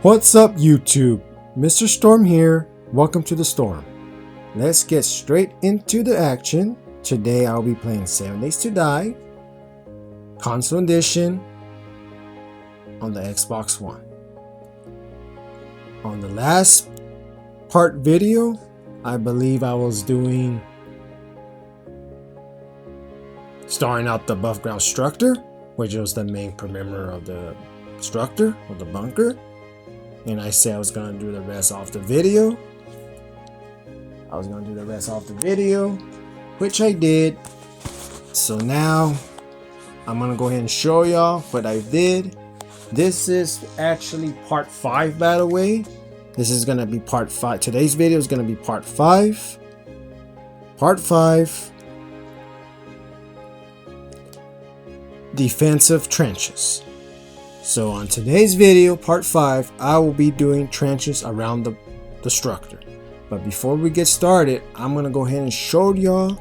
What's up YouTube? MrSt0rM here. Welcome to the storm. Let's get straight into the action. Today I'll be playing 7 Days to Die Console Edition on the Xbox One. On the last part video, I believe I was doing starting out the above ground structure, which was the main perimeter of the structure or the bunker. And I said I was gonna do the rest off the video. Which I did. So now I'm gonna go ahead and show y'all what I did. This is actually part 5, by the way. This is gonna be part 5. Today's video is gonna be part 5. Part 5. Defensive trenches. So on today's video, part 5, I will be doing trenches around the structure. But before we get started, I'm gonna go ahead and show y'all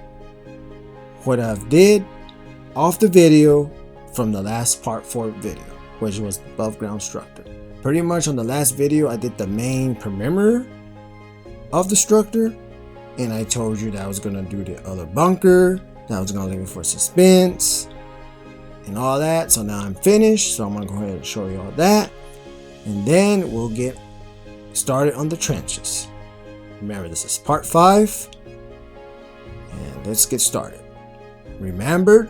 what I've did off the video from the last part 4 video, which was above ground structure. Pretty much on the last video, I did the main perimeter of the structure, and I told you that I was gonna do the other bunker, that I was gonna leave it for suspense and all that. So now I'm finished, so I'm gonna go ahead and show you all that, and then we'll get started on the trenches. Remember, this is part 5, and let's get started. Remember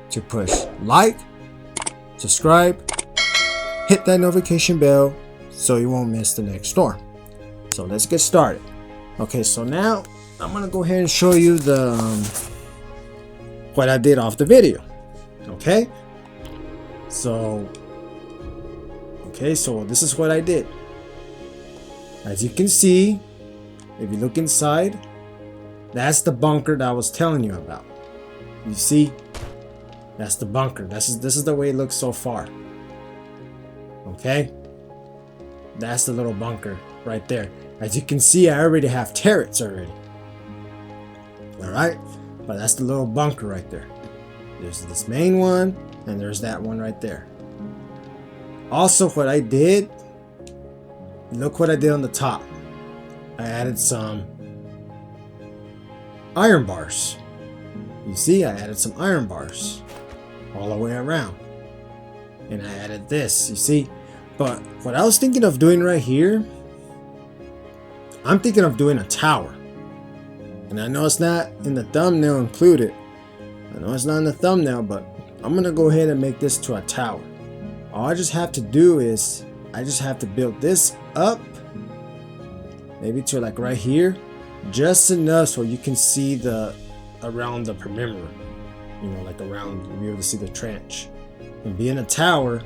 to push like, subscribe, hit that notification bell so you won't miss the next storm. So let's get started. Okay, so now I'm gonna go ahead and show you the what I did off the video. Okay, so this is what I did. As you can see, if you look inside, that's the bunker that I was telling you about. You see, that's the bunker. This is the way it looks so far. Okay, that's the little bunker right there. As you can see, I already have turrets already. All right, but that's the little bunker right there. There's this main one, and there's that one right there. Also, what I did, look what I did on the top. I added some iron bars. You see, I added some iron bars all the way around. And I added this, you see. But what I was thinking of doing right here, I'm thinking of doing a tower. And I know it's not in the thumbnail included. I know it's not in the thumbnail, but I'm gonna go ahead and make this to a tower. All I just have to do is I just have to build this up, maybe to like right here, just enough so you can see the around the perimeter, you know, like around, you'll be able to see the trench, and be in a tower,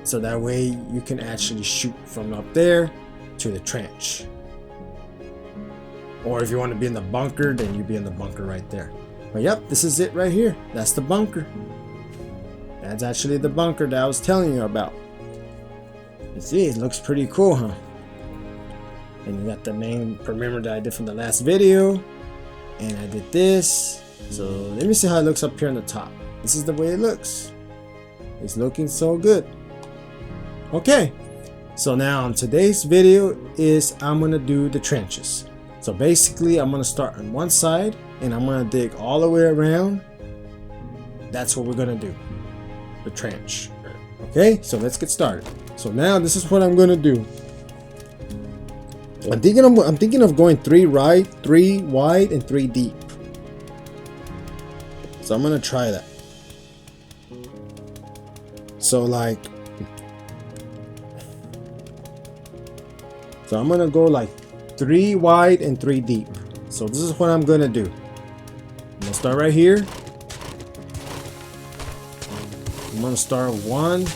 so that way you can actually shoot from up there to the trench. Or if you want to be in the bunker, then you be in the bunker right there. But yep, this is it right here. That's the bunker. That's actually the bunker that I was telling you about. You see, it looks pretty cool, huh? And you got the main perimeter that I did from the last video. And I did this. So let me see how it looks up here on the top. This is the way it looks. It's looking so good. Okay, so now on today's video is I'm gonna do the trenches. So basically I'm gonna start on one side and I'm gonna dig all the way around. That's what we're gonna do, the trench. Okay, so let's get started. So now this is what I'm gonna do. I'm thinking of going 3 wide and 3 deep. So I'm gonna try that. So I'm gonna go like 3 wide and 3 deep. So this is what I'm gonna do. I'm gonna start right here. I'm gonna start 1.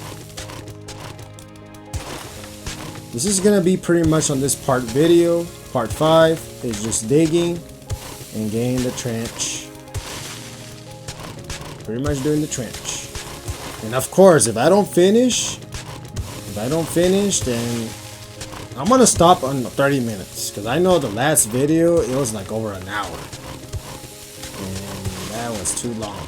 This is gonna be pretty much on this part video. Part 5 is just digging and getting the trench. Pretty much doing the trench. And of course, if I don't finish, then I'm gonna stop on 30 minutes, because I know the last video it was like over an hour, and that was too long.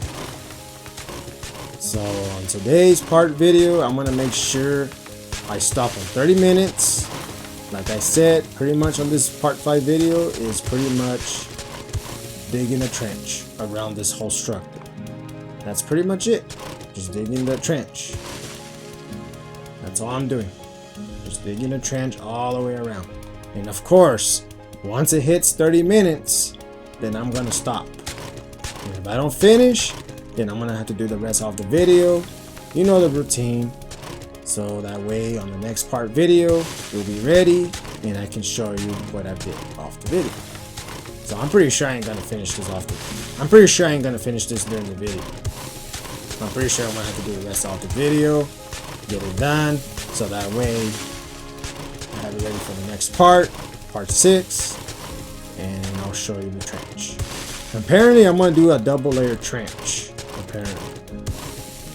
So on today's part video, I'm gonna make sure I stop on 30 minutes. Like I said, pretty much on this part 5 video is pretty much digging a trench around this whole structure. That's pretty much it. Just digging the trench. That's all I'm doing. Just digging a trench all the way around. And of course, once it hits 30 minutes, then I'm gonna stop. And if I don't finish, then I'm gonna have to do the rest of the video. You know the routine. So that way on the next part video, you'll be ready and I can show you what I did off the video. So I'm pretty sure I ain't gonna finish this I'm pretty sure I ain't gonna finish this during the video. I'm pretty sure I'm gonna have to do the rest of the video, get it done, so that way I have it ready for the next part 6, and I'll show you the trench. Apparently I'm gonna do a double layer trench, apparently.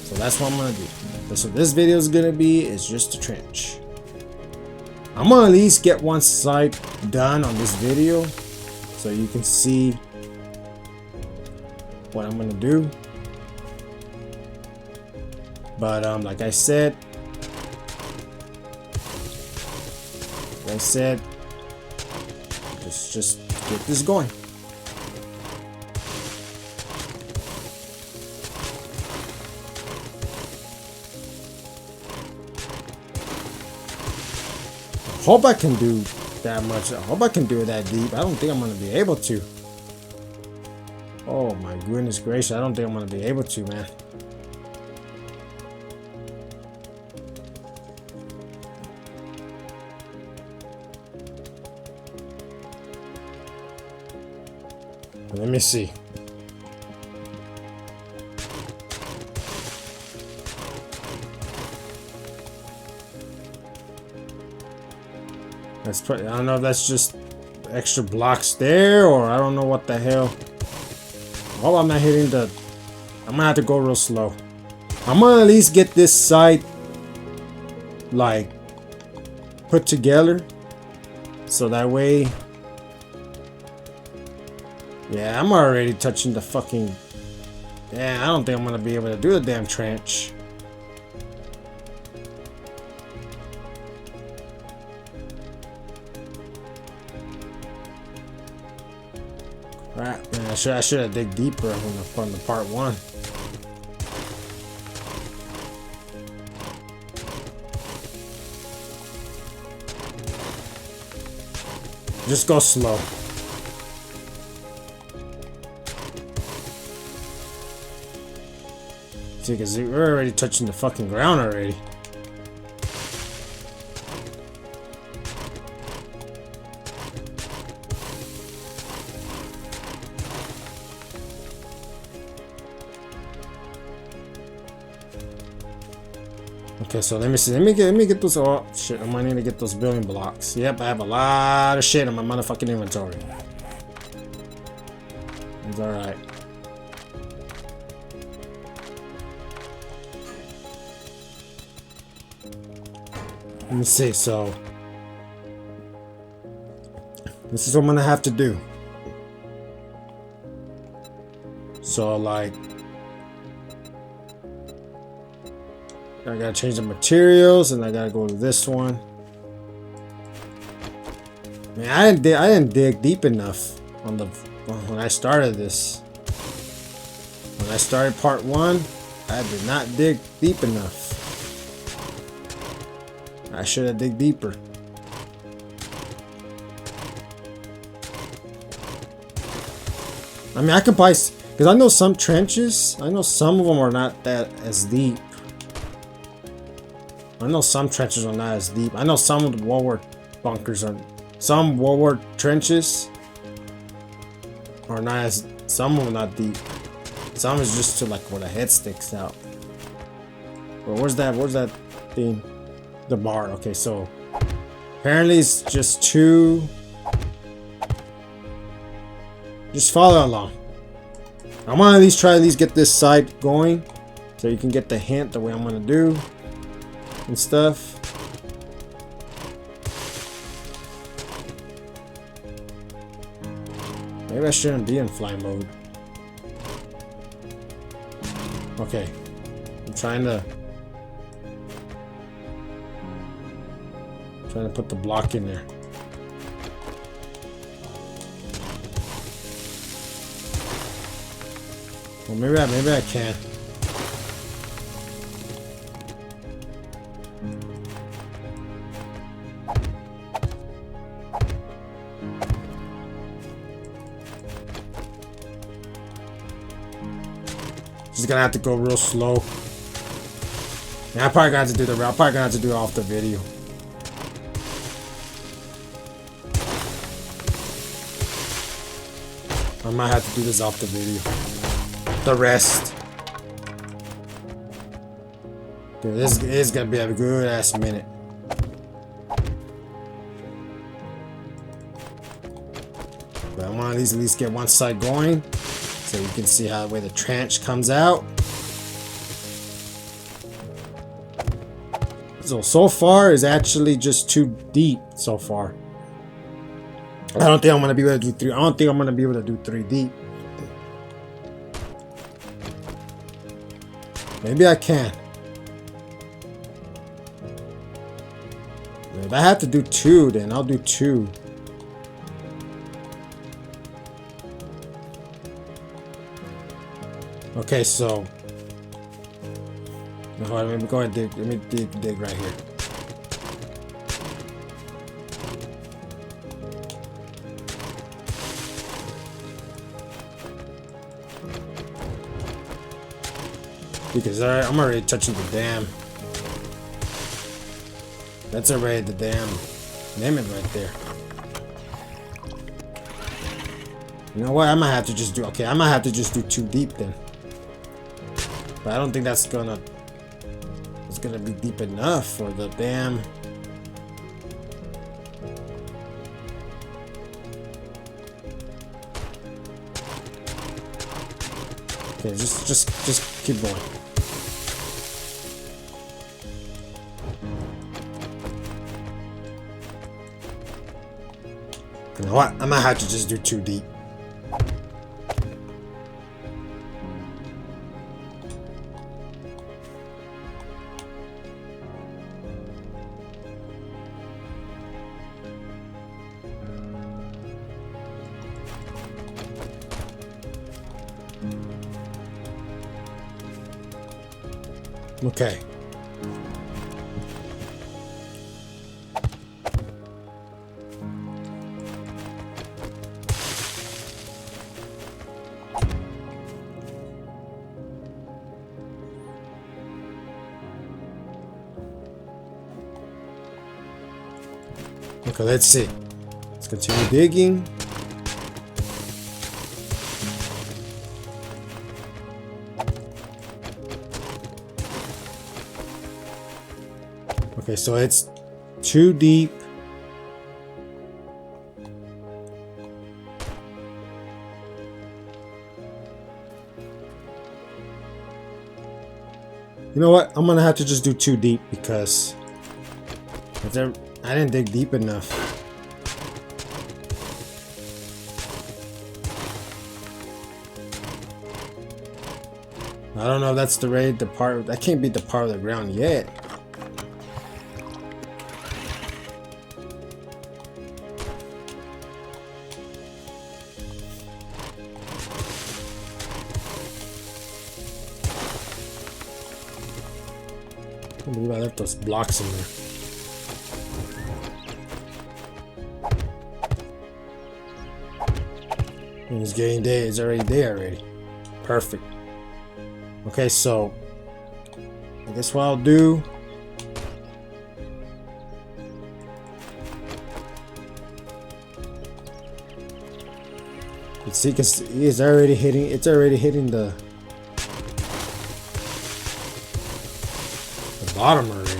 So that's what I'm gonna do. So this video is gonna be is just a trench. I'm gonna at least get one side done on this video so you can see what I'm gonna do. But like I said, just get this going. I hope I can do that much. I hope I can do it that deep. I don't think I'm gonna be able to. Oh my goodness gracious, I don't think I'm gonna be able to, man. Let me see. That's probably, I don't know if that's just extra blocks there, or I don't know what the hell. Oh, I'm not hitting the... I'm gonna have to go real slow. I'm gonna at least get this side like put together, so that way... Yeah, I'm already touching the fucking... Yeah, I don't think I'm gonna be able to do the damn trench. Right, man, I should have dig deeper on the part 1. Just go slow. See, because we're already touching the fucking ground already. Okay, so let me see. Let me get those. Oh shit! I might need to get those building blocks. Yep, I have a lot of shit in my motherfucking inventory. It's all right. Let me see. So this is what I'm gonna have to do. So like, I gotta change the materials, and I gotta go to this one. Man, I didn't dig deep enough on the when I started this. When I started part 1, I did not dig deep enough. I should have dig deeper. I mean, I can buy, because I know some trenches. I know some of them are not that as deep. I know some trenches are not as deep. I know some of the World War bunkers are, some World War trenches are not as, some of them are not deep. Some is just to like where the head sticks out. But where's that thing? The bar. Okay, so apparently it's just 2. Just follow along. I'm gonna at least try get this side going, so you can get the hint the way I'm gonna do and stuff. Maybe I shouldn't be in fly mode. Okay, I'm trying to. Trying to put the block in there. Well, maybe I can. Just gonna have to go real slow. Yeah, I'm probably gonna have to do the. I'm probably gonna have to do it off the video. I might have to do this off the video. The rest. Dude, this is gonna be a good ass minute. But I want to at least get one side going, so you can see how the way the trench comes out. So far is actually just too deep so far. I don't think I'm gonna be able to do 3. I don't think I'm gonna be able to do 3 deep. Maybe I can. If I have to do 2, then I'll do 2. Okay, so hold on, let me go ahead and dig. Let me dig right here. Because I'm already touching the dam. That's already the dam limit right there. You know what? I might have to just do. Okay, I might have to just do 2 deep then. But I don't think that's gonna. It's gonna be deep enough for the dam. Okay, just keep going. You know what? I might have to just do 2 deep. Okay. Okay, let's see. Let's continue digging. Okay, so it's 2 deep. You know what? I'm gonna have to just do 2 deep because I didn't dig deep enough. I don't know if that's the part that can't be the part of the ground yet. I can't believe I left those blocks in there. And it's getting there. It's already there already. Perfect. Okay, so I guess what I'll do. You see, because it's already hitting. It's already hitting the bottom already.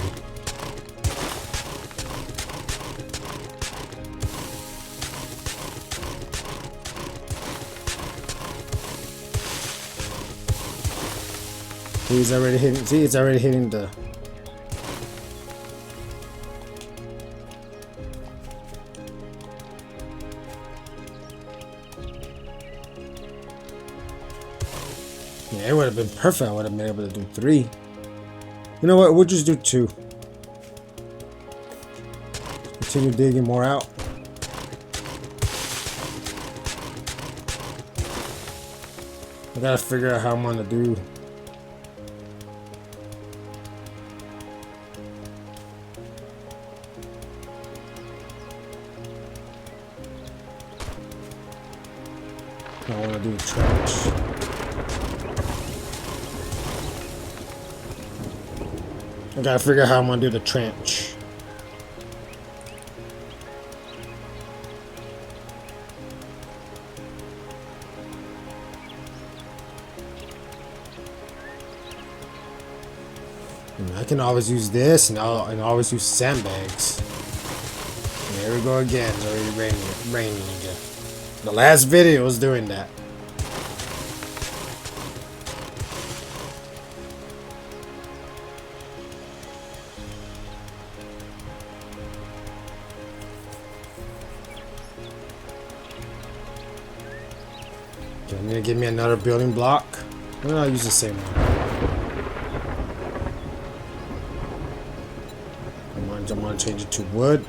He's already hitting. See, it's already hitting the. Yeah, it would have been perfect. I would have been able to do 3. You know what? We'll just do 2. continue digging more out. I gotta figure out how I'm gonna do. I wanna do the trench. I gotta figure out how I'm gonna do the trench. I can always use this, and I'll always use sandbags. And there we go again. It's already raining again. The last video was doing that. Okay, I'm gonna give me another building block. I'm gonna use the same one. I'm gonna change it to wood.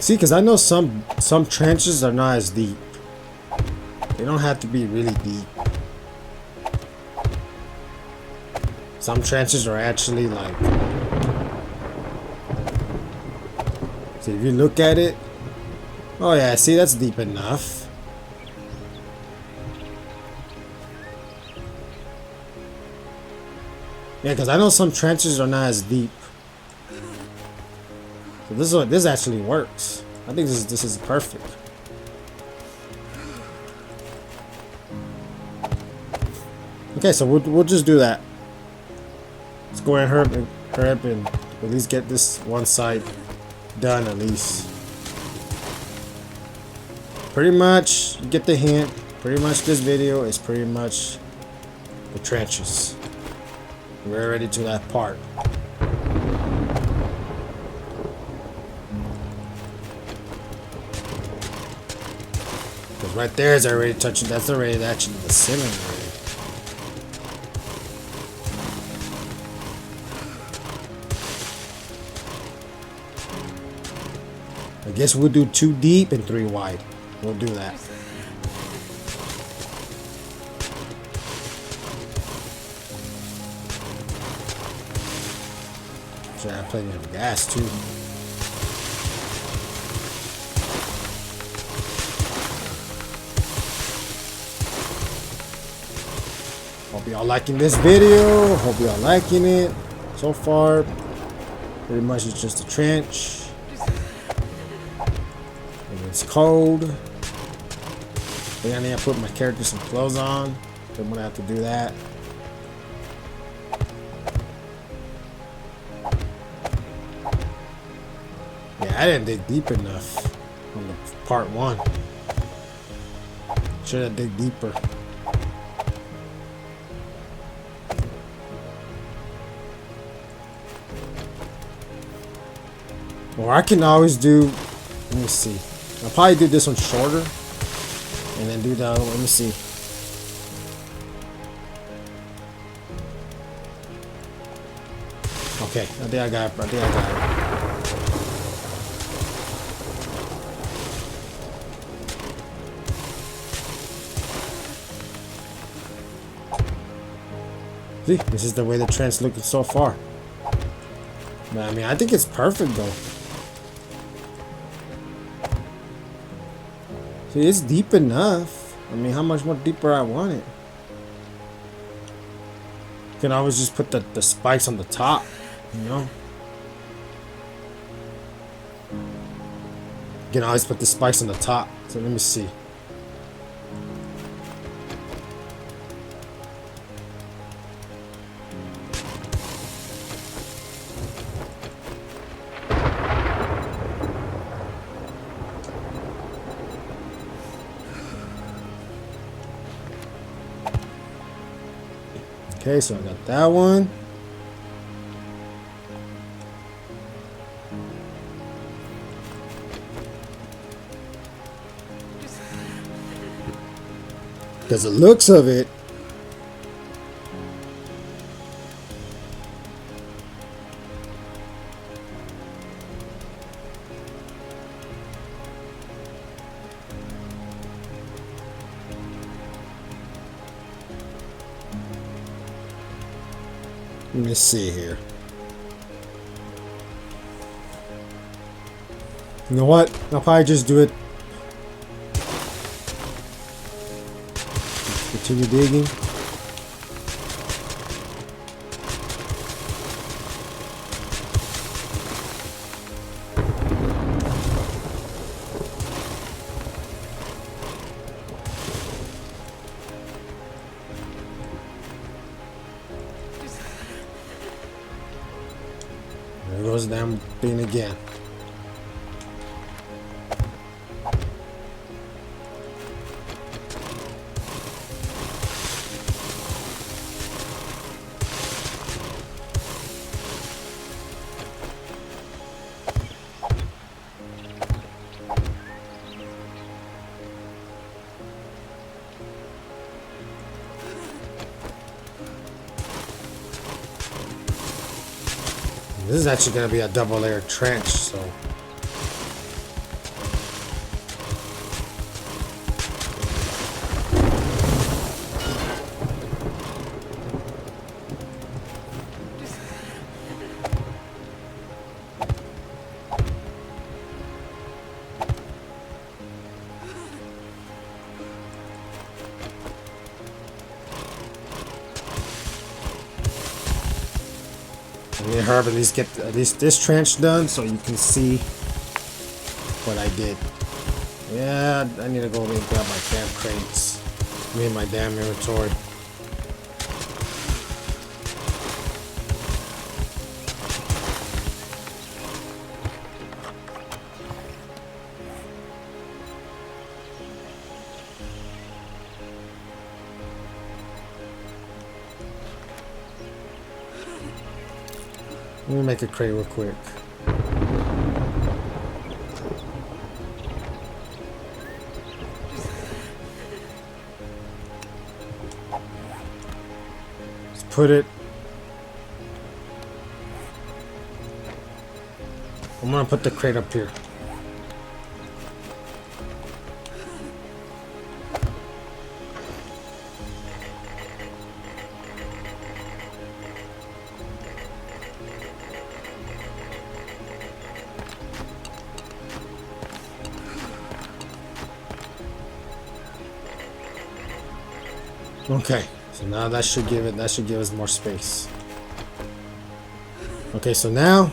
See, because I know some trenches are not as deep. They don't have to be really deep. Some trenches are actually like, see, if you look at it, oh yeah, see, that's deep enough. Yeah, because I know some trenches are not as deep. So this actually works. I think this is perfect. Okay, so we'll just do that. Let's go ahead and hurry up and at least get this one side done at least. Pretty much, you get the hint. Pretty much this video is pretty much the trenches. We're already to that part. Because right there is already touching, that's already actually the ceiling already. I guess we'll do 2 deep and 3 wide. We'll do that. Should have plenty of gas too. Hope y'all liking this video. Hope y'all liking it. So far, pretty much it's just a trench. It's cold. I need to put my character some clothes on. I'm gonna have to do that. Yeah, I didn't dig deep enough on the part 1. Should have dig deeper. Or I can always do. Let me see. I'll probably do this one shorter, and then do the other one. Let me see. Okay, I think I got it. See, this is the way the trench looking so far. But I mean, I think it's perfect though. See, it's deep enough. I mean, how much more deeper I want it? You can always just put the spikes on the top, you know? You can always put the spikes on the top. So let me see. Okay, so I got that one. Because the looks of it, let me see here. You know what? I'll probably just do it. Continue digging. There goes the damn thing again. This is actually going to be a double layer trench, so. Let me hurry, at least get this trench done so you can see what I did. Yeah, I need to go and grab my damn crates. Me and my damn inventory. Let me make a crate real quick. Let's put it. I'm gonna put the crate up here. Okay, so now that should give us more space. Okay, so now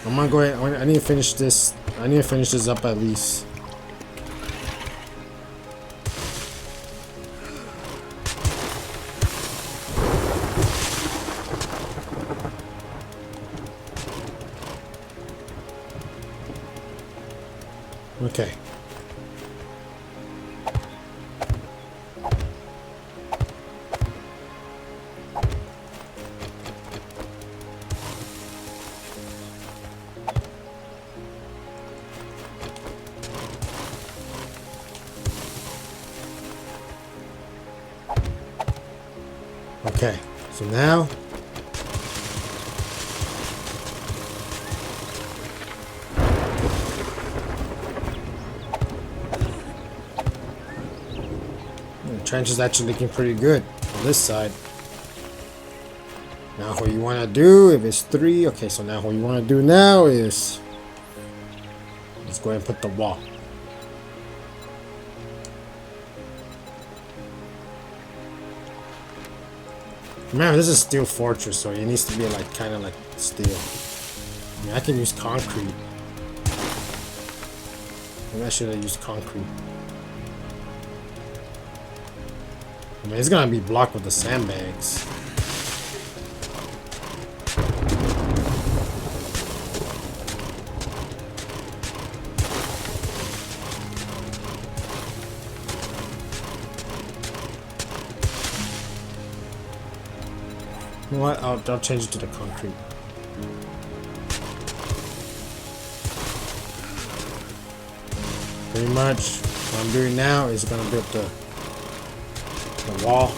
I'm gonna go ahead. I need to finish this. I need to finish this up at least. Okay. Okay, so now the trench is actually looking pretty good on this side. Now what you want to do, if it's 3, okay, so now what you want to do now is let's go ahead and put the wall. Remember, this is steel fortress, so it needs to be like kind of like steel. I mean, I can use concrete. Maybe I should have used concrete. I mean, it's gonna be blocked with the sandbags. You know what? I'll change it to the concrete. Pretty much what I'm doing now is gonna build the the wall.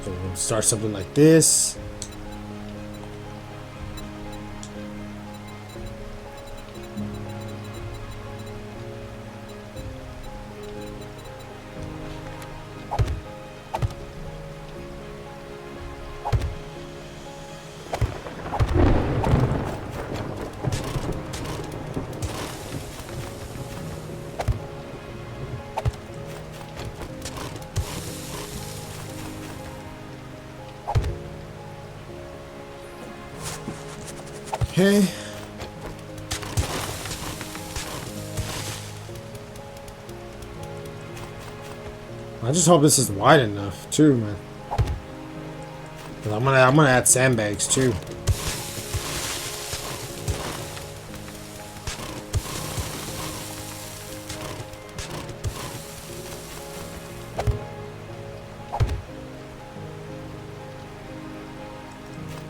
So we'll start something like this. Okay. I just hope this is wide enough too, man. 'Cause I'm gonna add sandbags too.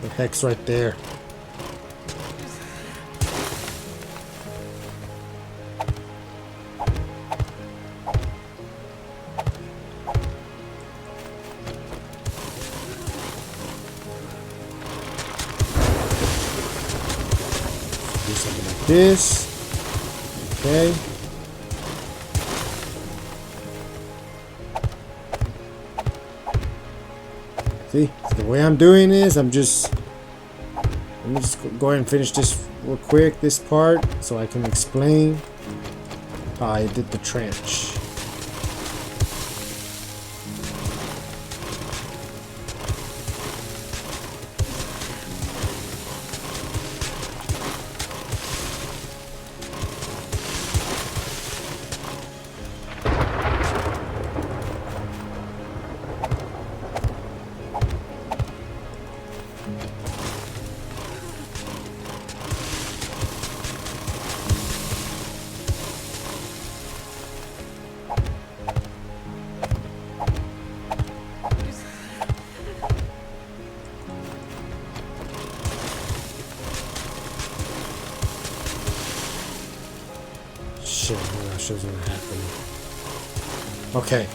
The heck's right there. Do something like this. Okay. See, the way I'm doing is let me just go ahead and finish this real quick, this part, so I can explain how I did the trench. Shit, I'm not sure what's gonna happen. Okay.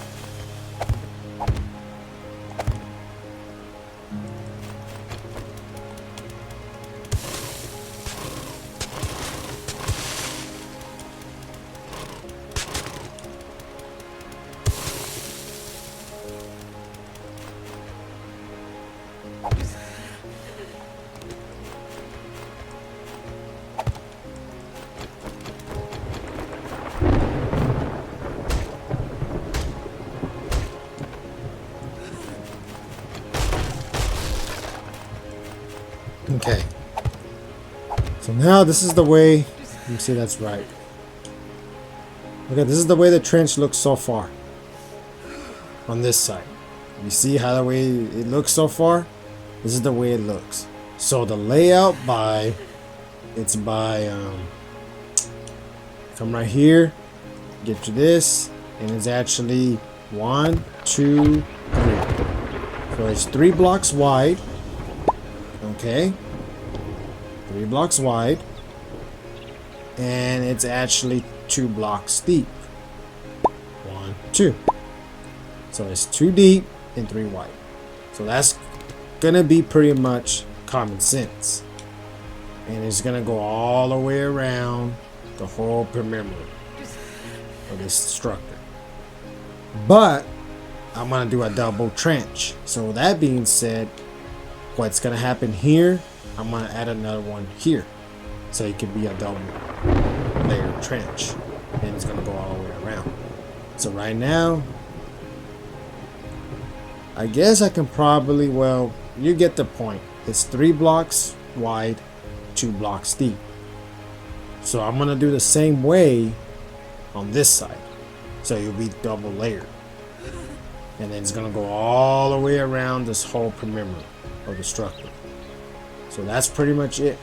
Okay. So now this is the way. Let me see that's right. Okay, this is the way the trench looks so far. On this side. You see how the way it looks so far? This is the way it looks. So the layout it's by come right here, get to this, and it's actually 1, 2, 3. So it's 3 blocks wide. Okay, 3 blocks wide, and it's actually 2 blocks deep. 1, 2. So it's 2 deep and 3 wide. So that's gonna be pretty much common sense, and it's gonna go all the way around the whole perimeter of this structure. But I'm gonna do a double trench. So that being said, what's gonna happen here, I'm gonna add another one here, so it could be a double layer trench, and it's gonna go all the way around. So right now, I guess I can probably, well, you get the point. It's 3 blocks wide, 2 blocks deep. So I'm gonna do the same way on this side, so you'll be double layered, and then it's gonna go all the way around this whole perimeter of the structure. So that's pretty much it.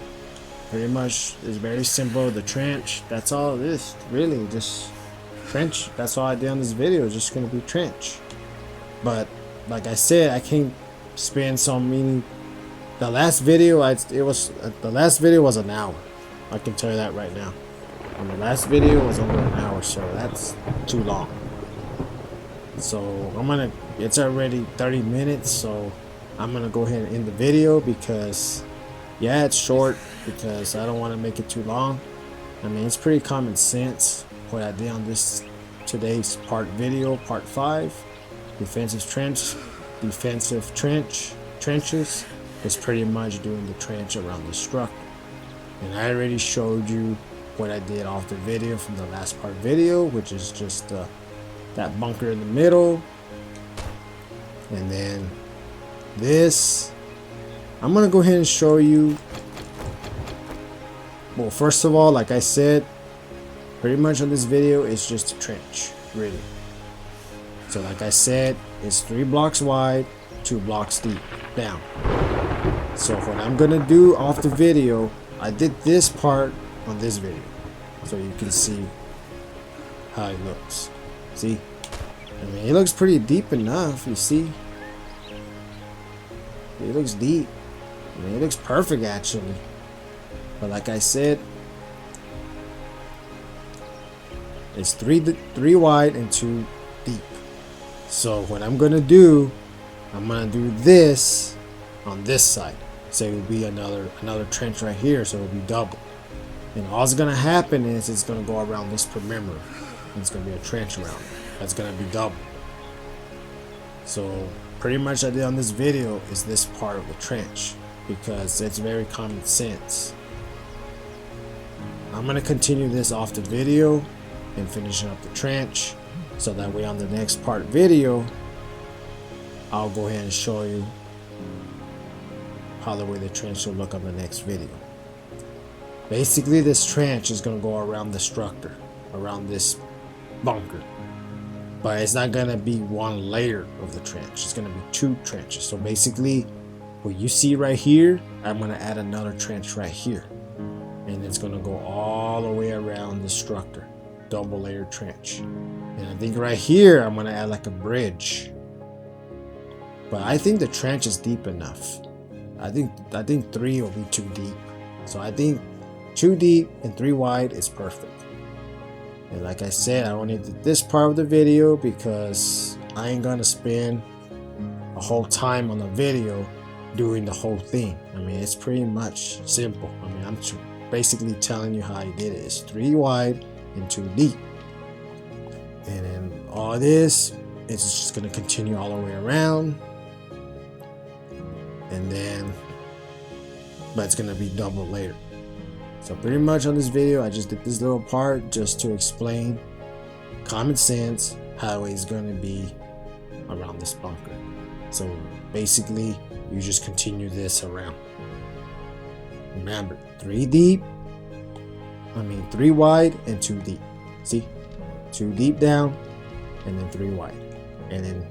Pretty much is very simple. The trench, that's all it is, really. Just trench. That's all I did on this video. It's just gonna be trench. But like I said, I can't spend so many. The last video was an hour. I can tell you that right now. And the last video was over an hour, so that's too long. So it's already 30 minutes, so I'm gonna go ahead and end the video because, yeah, it's short because I don't want to make it too long. I mean, it's pretty common sense what I did on today's video, part 5, defensive trenches. Is pretty much doing the trench around the structure. And I already showed you what I did off the video from the last part video, which is just that bunker in the middle. And then this, I'm gonna go ahead and show you. Well, first of all, like I said, pretty much on this video it's just a trench, really. So like I said, it's 3 blocks wide, 2 blocks deep down. So what I'm gonna do off the video, I did this part on this video, so you can see how it looks. See, I mean, it looks pretty deep enough. You see, it looks deep. I mean, it looks perfect actually. But like I said, it's three wide and 2 deep. So what I'm gonna do, I'm gonna do this on this side. So it will be another trench right here, so it will be double. And all's gonna happen is it's gonna go around this perimeter. It's gonna be a trench around it. That's gonna be double. So pretty much I did on this video is this part of the trench because it's very common sense. I'm gonna continue this off the video and finishing up the trench, so that way on the next part video I'll go ahead and show you how the way the trench will look on the next video. Basically, this trench is going to go around the structure, around this bunker, but it's not going to be one layer of the trench. It's going to be 2 trenches. So basically what you see right here, I'm going to add another trench right here, and it's going to go all the way around the structure, double layer trench. And I think right here I'm going to add like a bridge, but I think the trench is deep enough. I think 3 will be too deep. So I think 2 deep and 3 wide is perfect. And like I said, I only did this part of the video because I ain't gonna spend a whole time on the video doing the whole thing. I mean, it's pretty much simple. I mean, I'm basically telling you how I did it. It's 3 wide and 2 deep. And then all this, it's just gonna continue all the way around. And then, but it's gonna be double layered. So pretty much on this video, I just did this little part just to explain common sense how it's gonna be around this bunker. So basically, you just continue this around. Remember, 3 wide and 2 deep. See, 2 deep down, and then 3 wide, and then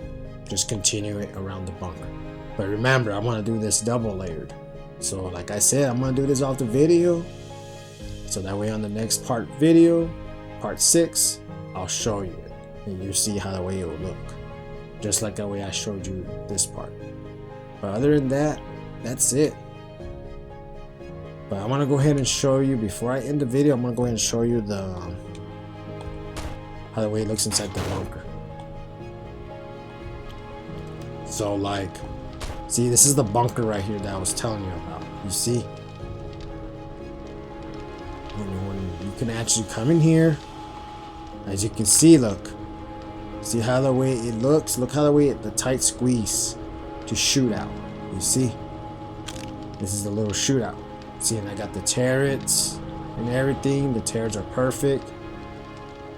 just continue it around the bunker. But remember, I want to do this double layered. So like I said, I'm going to do this off the video. So that way on the next part video, part 6, I'll show you it. And you see how the way it will look. Just like the way I showed you this part. But other than that, that's it. But I want to go ahead and show you, before I end the video, I'm going to go ahead and show you how the way it looks inside the bunker. So like, see, this is the bunker right here that I was telling you about. You see? And when you can actually come in here, as you can see, look. See how the way it looks? Look how the way the tight squeeze to shoot out. You see? This is the little shootout. See, and I got the turrets and everything. The turrets are perfect.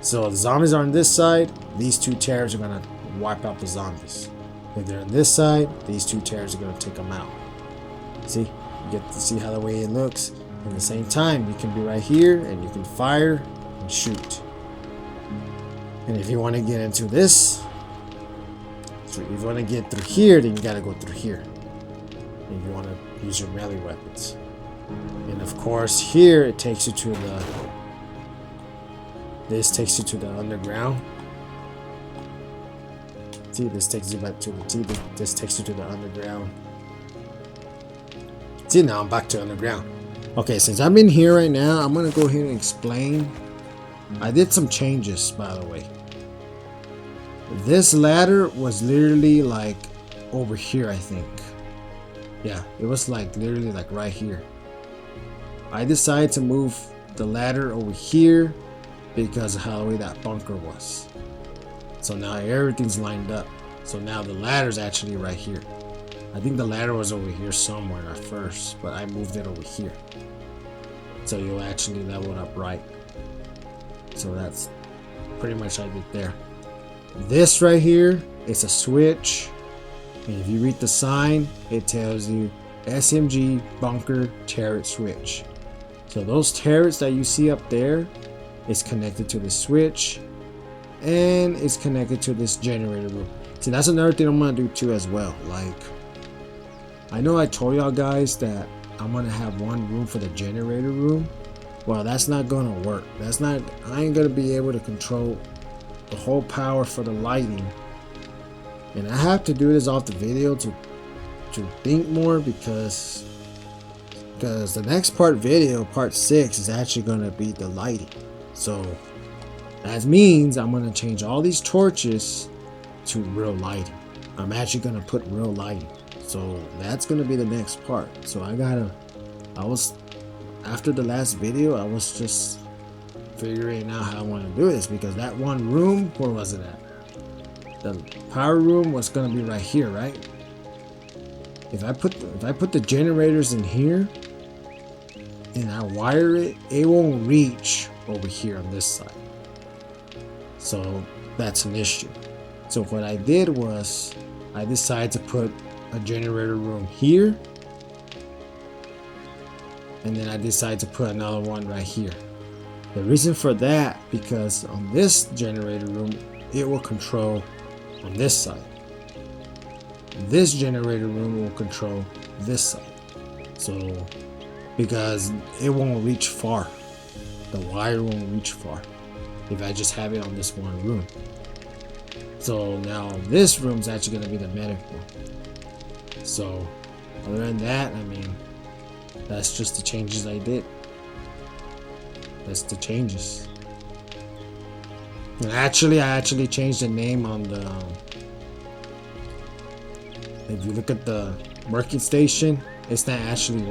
So the zombies are on this side. These 2 turrets are gonna wipe out the zombies. If they're on this side, these 2 turrets are gonna take them out. See, you get to see how the way it looks. At the same time, you can be right here and you can fire and shoot. And if you want to get into this, so if you want to get through here, then you gotta go through here. And you want to use your melee weapons. And of course, here it takes you to this takes you to the underground. See, this takes you back to this takes you to the underground. See, now I'm back to underground. Okay, since I'm in here right now, I'm gonna go ahead and explain I did some changes, by the way. This ladder was literally like over here, I think. Yeah, it was like literally like right here. I decided to move the ladder over here because of how the way that bunker was. So now everything's lined up. So now the ladder's actually right here. I think the ladder was over here somewhere at first, but I moved it over here. So you'll actually level it up right. So that's pretty much I did there. This right here is a switch. And if you read the sign, it tells you SMG bunker turret switch. So those turrets that you see up there is connected to the switch and it's connected to this generator room. See, that's another thing I'm gonna do too as well. Like, I know I told y'all guys that I'm gonna have one room for the generator room. Well, that's not gonna work. I ain't gonna be able to control the whole power for the lighting. And I have to do this off the video to think more because the next video, part 6, is actually gonna be the lighting. So that means I'm gonna change all these torches to real lighting. I'm actually gonna put real lighting. So that's gonna be the next part. So after the last video, I was just figuring out how I want to do this because that one room, where was it at? The power room was gonna be right here, right? If I put the generators in here and I wire it, it won't reach over here on this side. So that's an issue. So what I did was I decided to put a generator room here, and then I decided to put another one right here. The reason for that, because on this generator room it will control on this side. This generator room will control this side. So because it won't reach far, the wire won't reach far if I just have it on this one room. So now this room's actually going to be the medic room. So other than that, I mean, that's just the changes I did. That's the changes. And actually, I actually changed the name on the if you look at the working station, it's not actually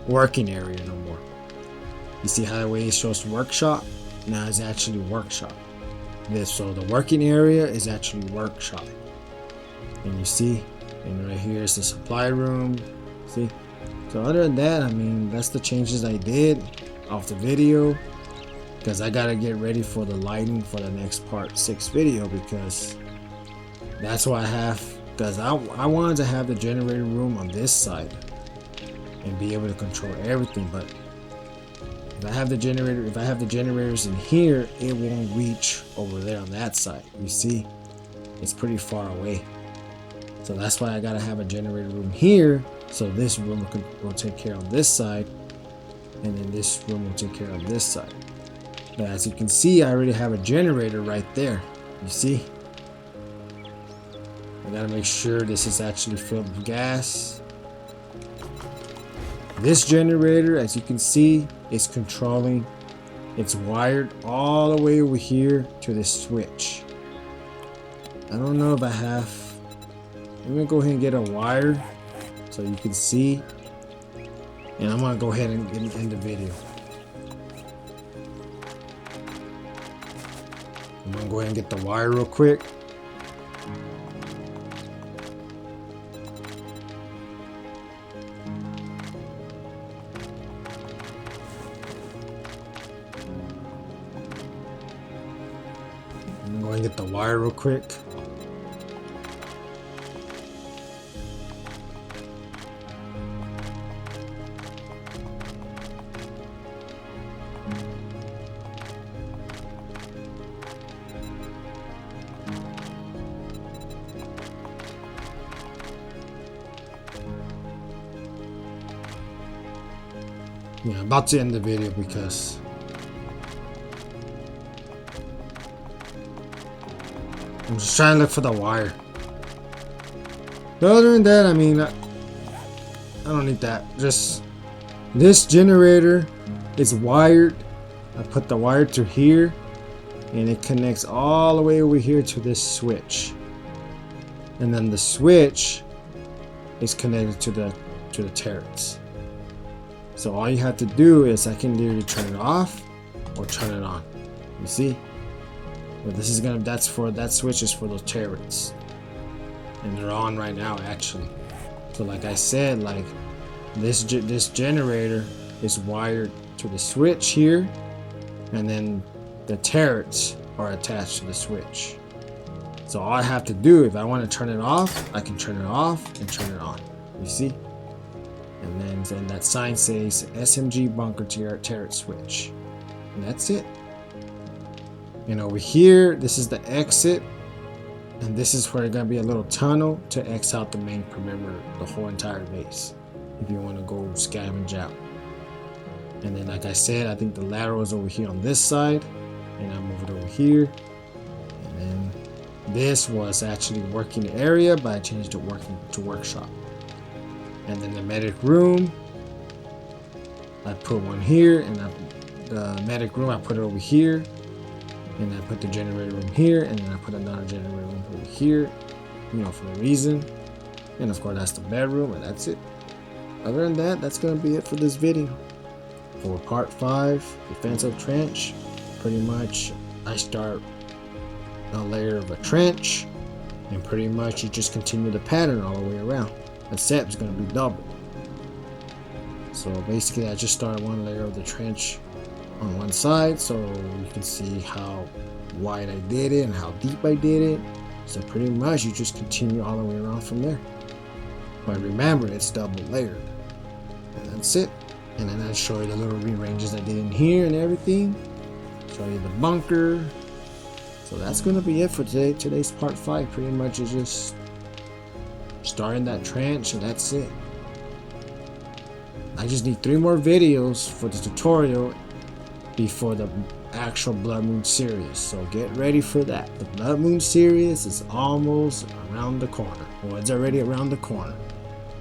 working area no more. You see how the way it shows workshop? Now it's actually workshop. So the working area is actually workshop. And you see, and right here is the supply room. See? So other than that, I mean, that's the changes I did off the video, because I gotta get ready for the lighting for the next part 6 video, because that's what I have. Because I wanted to have the generator room on this side and be able to control everything, but if I have the generators in here, it won't reach over there on that side. You see, it's pretty far away. So that's why I gotta have a generator room here, so this room will take care of this side, and then this room will take care of this side. But as you can see, I already have a generator right there. You see? I gotta make sure this is actually filled with gas. This generator, as you can see, is controlling. It's wired all the way over here to this switch. I don't know if I have. I'm gonna go ahead and get a wire so you can see, and I'm gonna go ahead and end the video. I'm gonna go ahead and get the wire real quick. I'm gonna go ahead and get the wire real quick. Yeah, I'm about to end the video because I'm just trying to look for the wire. But other than that, I mean, I don't need that. Just this generator is wired I put the wire to here, and it connects all the way over here to this switch. And then the switch is connected to the turrets. So all you have to do is I can literally turn it off or turn it on. You see? But this is that switch is for those turrets. And they're on right now actually. So like I said, like this generator is wired to the switch here, and then the turrets are attached to the switch. So all I have to do, if I want to turn it off, I can turn it off and turn it on. You see? And then that sign says SMG bunker turret switch. And that's it. And over here, this is the exit. And this is where there's going to be a little tunnel to X out the main perimeter, the whole entire base, if you want to go scavenge out. And then like I said, I think the lateral is over here on this side, and I move it over here. And then this was actually working area, but I changed it to workshop. And then the medic room, I put one here, and the medic room I put it over here. And I put the generator room here, and then I put another generator room over here, you know, for a reason. And of course that's the bedroom, and that's it. Other than that, that's gonna be it for this video. For part 5, defensive trench, pretty much I start a layer of a trench, and pretty much you just continue the pattern all the way around, except it's gonna be double. So basically I just started one layer of the trench on one side, so you can see how wide I did it and how deep I did it. So pretty much you just continue all the way around from there. But remember, it's double layered. And that's it. And then I'll show you the little rearranges I did in here and everything. Show you the bunker. So that's gonna be it for today. Today's part 5 pretty much is just starting that trench, and that's it. I just need 3 more videos for the tutorial before the actual Blood Moon series, so get ready for that. The Blood Moon series is almost around the corner, or it's already around the corner,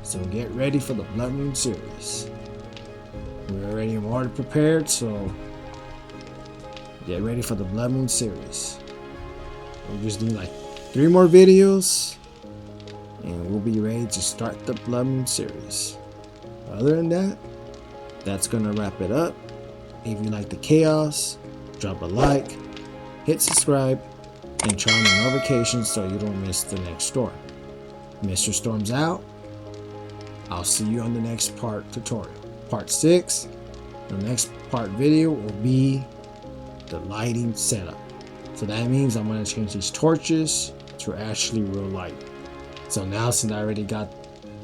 so get ready for the Blood Moon series. We're already more prepared, so get ready for the Blood Moon series. We just need like 3 more videos, and we'll be ready to start the Blood Moon series. Other than that, that's gonna wrap it up. If you like the chaos, drop a like, hit subscribe, and turn on the notifications so you don't miss the next storm. MrSt0rM's out. I'll see you on the next part tutorial. Part 6, the next part video will be the lighting setup. So that means I'm going to change these torches to actually real light. So now since I already got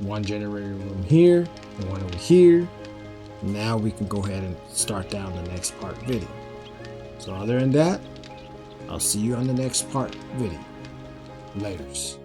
one generator room here and one over here, now we can go ahead and start down the next part video. So other than that, I'll see you on the next part video. Laters.